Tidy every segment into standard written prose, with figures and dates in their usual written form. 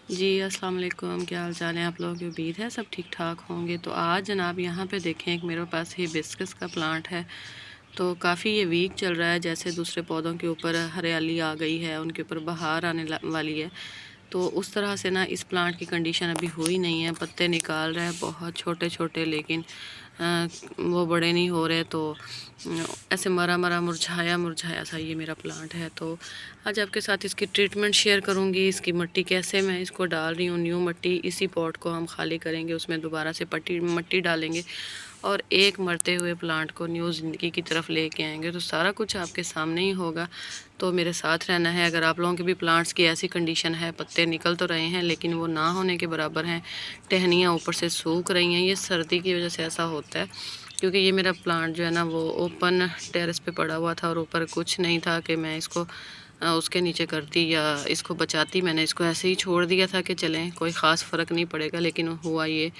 जी अस्सलाम वालेकुम, क्या हाल चाल है आप लोगों की। उम्मीद है सब ठीक ठाक होंगे। तो आज जनाब यहाँ पे देखें एक मेरे पास हिबिस्कस का प्लांट है। तो काफ़ी ये वीक चल रहा है, जैसे दूसरे पौधों के ऊपर हरियाली आ गई है, उनके ऊपर बहार आने वाली है। तो उस तरह से ना इस प्लांट की कंडीशन अभी हुई नहीं है। पत्ते निकाल रहा है बहुत छोटे छोटे, लेकिन वो बड़े नहीं हो रहे। तो ऐसे मरा मरा मुरझाया मुरझाया सा ये मेरा प्लांट है। तो आज आपके साथ इसकी ट्रीटमेंट शेयर करूँगी। इसकी मिट्टी कैसे मैं इसको डाल रही हूँ, न्यू मिट्टी। इसी पॉट को हम खाली करेंगे, उसमें दोबारा से मिट्टी डालेंगे और एक मरते हुए प्लांट को न्यू ज़िंदगी की तरफ लेके आएंगे। तो सारा कुछ आपके सामने ही होगा, तो मेरे साथ रहना है। अगर आप लोगों के भी प्लांट्स की ऐसी कंडीशन है, पत्ते निकल तो रहे हैं लेकिन वो ना होने के बराबर हैं, टहनियाँ ऊपर से सूख रही हैं, ये सर्दी की वजह से ऐसा होता है। क्योंकि ये मेरा प्लांट जो है ना वो ओपन टेरेस पे पड़ा हुआ था और ऊपर कुछ नहीं था कि मैं इसको उसके नीचे करती या इसको बचाती। मैंने इसको ऐसे ही छोड़ दिया था कि चलें कोई ख़ास फ़र्क नहीं पड़ेगा। लेकिन हुआ ये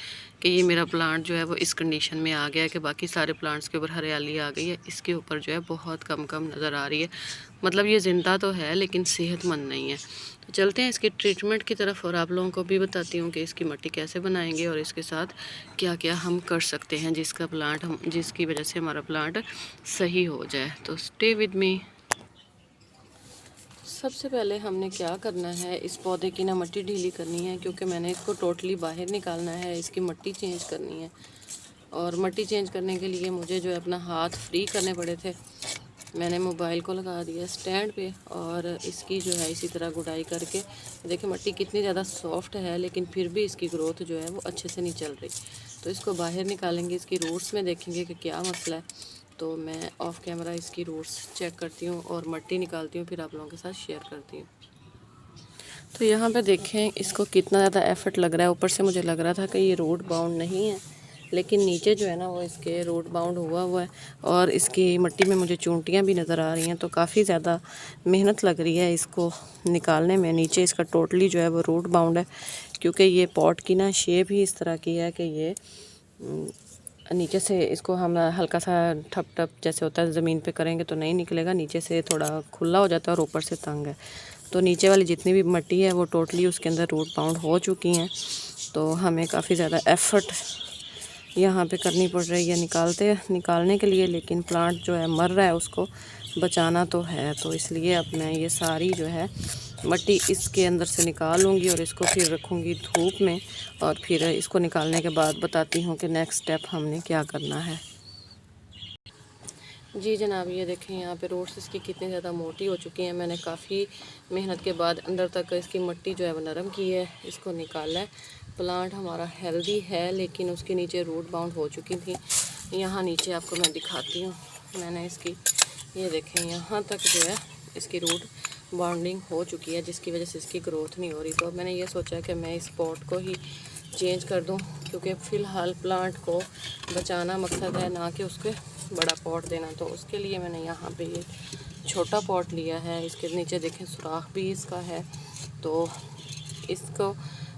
कि ये मेरा प्लांट जो है वो इस कंडीशन में आ गया है कि बाकी सारे प्लांट्स के ऊपर हरियाली आ गई है, इसके ऊपर जो है बहुत कम कम नज़र आ रही है। मतलब ये ज़िंदा तो है लेकिन सेहतमंद नहीं है। तो चलते हैं इसकी ट्रीटमेंट की तरफ और आप लोगों को भी बताती हूँ कि इसकी मिट्टी कैसे बनाएंगे और इसके साथ क्या क्या हम कर सकते हैं जिसकी वजह से हमारा प्लांट सही हो जाए। तो स्टे विद मी। सबसे पहले हमने क्या करना है, इस पौधे की ना मिट्टी ढीली करनी है, क्योंकि मैंने इसको टोटली बाहर निकालना है। इसकी मिट्टी चेंज करनी है और मिट्टी चेंज करने के लिए मुझे जो है अपना हाथ फ्री करने पड़े थे। मैंने मोबाइल को लगा दिया स्टैंड पे और इसकी जो है इसी तरह गुड़ाई करके देखिए मिट्टी कितनी ज़्यादा सॉफ्ट है, लेकिन फिर भी इसकी ग्रोथ जो है वो अच्छे से नहीं चल रही। तो इसको बाहर निकालेंगे, इसकी रूट्स में देखेंगे कि क्या मसला है। तो मैं ऑफ कैमरा इसकी रूट्स चेक करती हूँ और मिट्टी निकालती हूँ, फिर आप लोगों के साथ शेयर करती हूँ। तो यहाँ पे देखें इसको कितना ज़्यादा एफर्ट लग रहा है। ऊपर से मुझे लग रहा था कि ये रूट बाउंड नहीं है, लेकिन नीचे जो है ना वो इसके रूट बाउंड हुआ है और इसकी मिट्टी में मुझे चूंटियाँ भी नज़र आ रही हैं। तो काफ़ी ज़्यादा मेहनत लग रही है इसको निकालने में। नीचे इसका टोटली जो है वो रूट बाउंड है, क्योंकि ये पॉट की ना शेप ही इस तरह की है कि ये नीचे से इसको हम हल्का सा ठप ठप जैसे होता है ज़मीन पे करेंगे तो नहीं निकलेगा। नीचे से थोड़ा खुला हो जाता है और ऊपर से तंग है। तो नीचे वाली जितनी भी मिट्टी है वो टोटली उसके अंदर रूट बाउंड हो चुकी हैं। तो हमें काफ़ी ज़्यादा एफ़र्ट यहाँ पे करनी पड़ रही है निकालने के लिए, लेकिन प्लांट जो है मर रहा है, उसको बचाना तो है। तो इसलिए अब मैं ये सारी जो है मिट्टी इसके अंदर से निकाल लूँगी और इसको फिर रखूँगी धूप में और फिर इसको निकालने के बाद बताती हूँ कि नेक्स्ट स्टेप हमने क्या करना है। जी जनाब, ये देखें यहाँ पे रूट्स इसकी कितनी ज़्यादा मोटी हो चुकी हैं। मैंने काफ़ी मेहनत के बाद अंदर तक इसकी मिट्टी जो है वो नरम की है, इसको निकाला है। प्लांट हमारा हेल्दी है लेकिन उसके नीचे रूट बाउंड हो चुकी थी। यहाँ नीचे आपको मैं दिखाती हूँ, मैंने इसकी ये देखें यहाँ तक जो है इसकी रूट बाउंडिंग हो चुकी है, जिसकी वजह से इसकी ग्रोथ नहीं हो रही। तो मैंने ये सोचा कि मैं इस पॉट को ही चेंज कर दूं, क्योंकि फ़िलहाल प्लांट को बचाना मकसद है, ना कि उसके बड़ा पॉट देना। तो उसके लिए मैंने यहाँ पे ये छोटा पॉट लिया है। इसके नीचे देखें सुराख भी इसका है। तो इसको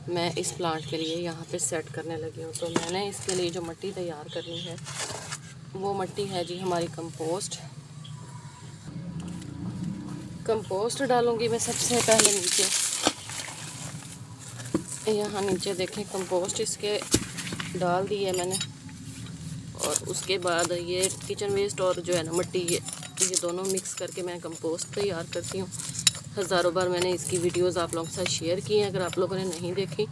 मैं इस प्लांट के लिए यहाँ पे सेट करने लगी हूँ। तो मैंने इसके लिए जो मिट्टी तैयार करनी है वो मिट्टी है जी हमारी कंपोस्ट डालूँगी मैं सबसे पहले नीचे। यहाँ नीचे देखें कंपोस्ट इसके डाल दी है मैंने, और उसके बाद ये किचन वेस्ट और जो है ना मिट्टी ये दोनों मिक्स करके मैं कंपोस्ट तैयार करती हूँ। हज़ारों बार मैंने इसकी वीडियोस आप लोगों के साथ शेयर की हैं। अगर आप लोगों ने नहीं देखी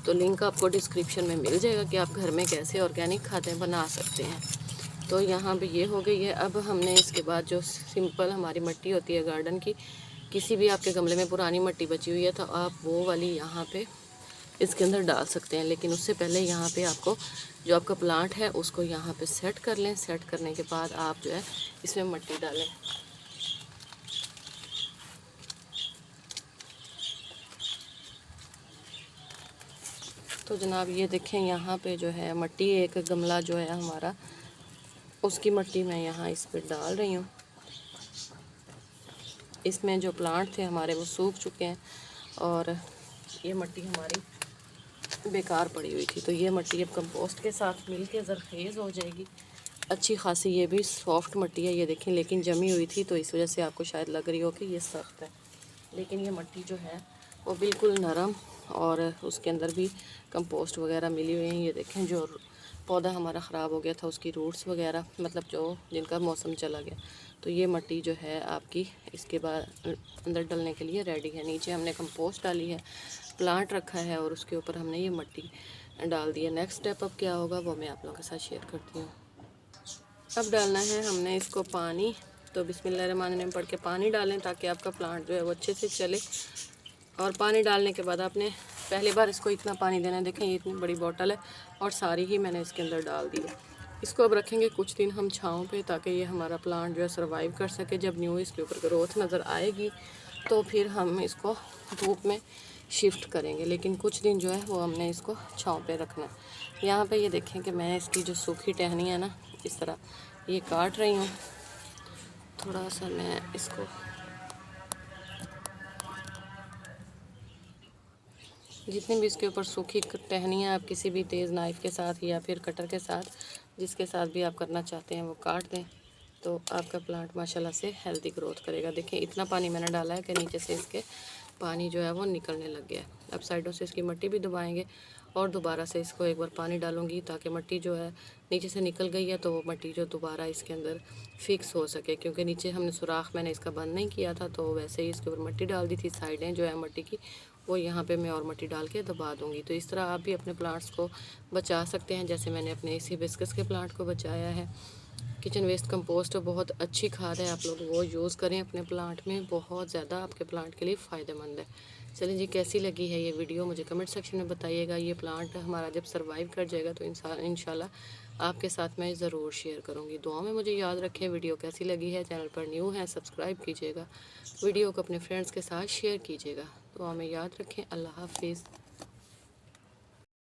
तो लिंक आपको डिस्क्रिप्शन में मिल जाएगा कि आप घर में कैसे ऑर्गेनिक खादें बना सकते हैं। तो यहाँ पे ये हो गई है। अब हमने इसके बाद जो सिंपल हमारी मिट्टी होती है गार्डन की, किसी भी आपके गमले में पुरानी मिट्टी बची हुई है तो आप वो वाली यहाँ पे इसके अंदर डाल सकते हैं। लेकिन उससे पहले यहाँ पे आपको जो आपका प्लांट है उसको यहाँ पे सेट कर लें। सेट करने के बाद आप जो है इसमें मिट्टी डालें। तो जनाब ये देखें यहाँ पे जो है मिट्टी, एक गमला जो है हमारा उसकी मिट्टी मैं यहाँ इस पर डाल रही हूँ। इसमें जो प्लांट थे हमारे वो सूख चुके हैं और ये मिट्टी हमारी बेकार पड़ी हुई थी। तो ये मिट्टी अब कंपोस्ट के साथ मिल के ज़रखेज़ हो जाएगी अच्छी खासी। ये भी सॉफ्ट मिट्टी है ये देखें, लेकिन जमी हुई थी तो इस वजह से आपको शायद लग रही हो कि ये सख्त है, लेकिन ये मिट्टी जो है वो बिल्कुल नरम और उसके अंदर भी कंपोस्ट वगैरह मिली हुई हैं। ये देखें जो पौधा हमारा ख़राब हो गया था उसकी रूट्स वगैरह मतलब जो जिनका मौसम चला गया, तो ये मिट्टी जो है आपकी इसके बाद अंदर डलने के लिए रेडी है। नीचे हमने कंपोस्ट डाली है, प्लांट रखा है और उसके ऊपर हमने ये मिट्टी डाल दी है। नेक्स्ट स्टेप अब क्या होगा वो मैं आप लोगों के साथ शेयर करती हूँ। अब डालना है हमने इसको पानी, तो बिस्मिल्लाहिर्रहमानिर्रहीम पढ़ के पानी डालें ताकि आपका प्लांट जो है वो अच्छे से चले। और पानी डालने के बाद आपने पहली बार इसको इतना पानी देना है, देखें ये इतनी बड़ी बोतल है और सारी ही मैंने इसके अंदर डाल दी है। इसको अब रखेंगे कुछ दिन हम छाँव पे ताकि ये हमारा प्लांट जो है सर्वाइव कर सके। जब न्यू इसके ऊपर ग्रोथ नज़र आएगी तो फिर हम इसको धूप में शिफ्ट करेंगे, लेकिन कुछ दिन जो है वो हमने इसको छाँव पे रखना है। यहाँ पे ये देखें कि मैं इसकी जो सूखी टहनी है ना इस तरह ये काट रही हूँ। थोड़ा सा मैं इसको जितनी भी इसके ऊपर सूखी टहनियाँ आप किसी भी तेज़ नाइफ़ के साथ या फिर कटर के साथ जिसके साथ भी आप करना चाहते हैं वो काट दें, तो आपका प्लांट माशाल्लाह से हेल्दी ग्रोथ करेगा। देखिए इतना पानी मैंने डाला है कि नीचे से इसके पानी जो है वो निकलने लग गया है। अब साइडों से इसकी मिट्टी भी दबाएंगे और दोबारा से इसको एक बार पानी डालूंगी ताकि मिट्टी जो है नीचे से निकल गई है तो वो मिट्टी जो दोबारा इसके अंदर फिक्स हो सके, क्योंकि नीचे हमने सुराख मैंने इसका बंद नहीं किया था तो वैसे ही इसके ऊपर मिट्टी डाल दी थी। साइडें जो है मिट्टी की वो यहाँ पे मैं और मिट्टी डाल के दबा दूँगी। तो इस तरह आप भी अपने प्लांट्स को बचा सकते हैं जैसे मैंने अपने इसी हिबिस्कस के प्लांट को बचाया है। किचन वेस्ट कंपोस्ट बहुत अच्छी खाद है, आप लोग वो यूज़ करें अपने प्लांट में, बहुत ज़्यादा आपके प्लांट के लिए फ़ायदेमंद है। चलिए जी, कैसी लगी है ये वीडियो मुझे कमेंट सेक्शन में बताइएगा। ये प्लांट हमारा जब सर्वाइव कर जाएगा तो इंशाल्लाह आपके साथ मैं ज़रूर शेयर करूँगी। दुआ में मुझे याद रखें। वीडियो कैसी लगी है, चैनल पर न्यू है सब्सक्राइब कीजिएगा, वीडियो को अपने फ्रेंड्स के साथ शेयर कीजिएगा। दुआ में याद रखें। अल्लाह हाफिज़।